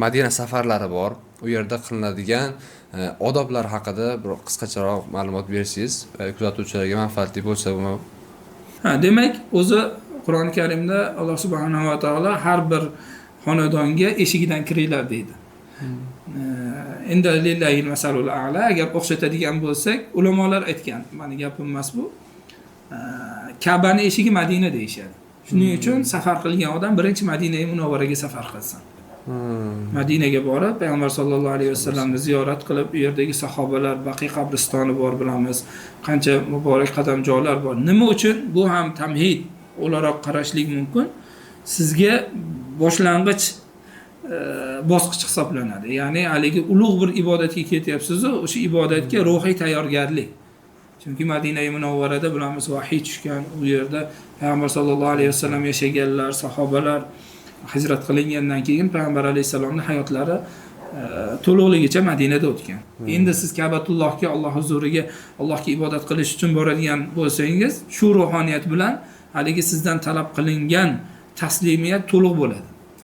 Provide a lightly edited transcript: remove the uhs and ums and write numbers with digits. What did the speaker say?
Madina safarlari bor. U yerda qilinadigan odoblar haqida bir qisqacharoq ma'lumot bersangiz, kuzatuvchilarga manfaatli bo'lsa bu. Demak, o'zi Qur'oni Karimda Alloh subhanahu va taolo har bir xonadonga eshigidan kiringlar deydi. Inda lillahi masalul a'la. Agar o'xshatadigan bo'lsak, ulamolar aytgan, meni gapim emas bu. Ka'bani eshigi Madina deyishadi. Shuning uchun safar qilgan odam birinchi Madinaga Munawvaraga safar qilsin. Madinaga borib, payg'ambar sollallohu alayhi vasallamni ziyorat qilib, u yerdagi sahobalar, Baqiy qabristoni bor bilamiz. Qancha muborak qadamjolar bor. Nima uchun? Bu ham tamhid o'laroq qarashlik mumkin. Sizga boshlang'ich bosqich hisoblanadi. Ya'ni haligi ulug' bir ibodatga ketyapsiz, o'sha ibodatga ruhiy tayyorgarlik. Chunki Madina Munawvarada bilamiz vahiy tushgan, u yerda payg'ambar sollallohu alayhi vasallam yashaganlar, sahobalar hijrat qilingandan keyin payg'ambar alayhisalomning hayotlari to'liqligicha Madinada o'tgan. Endi siz Ka'batullohga, Alloh huzuriga, Allohga ibodat qilish uchun boradigan bo'lsangiz, shu ruhoniyat bilan haligi sizdan talab qilingan taslimiyat to'liq bo'ladi.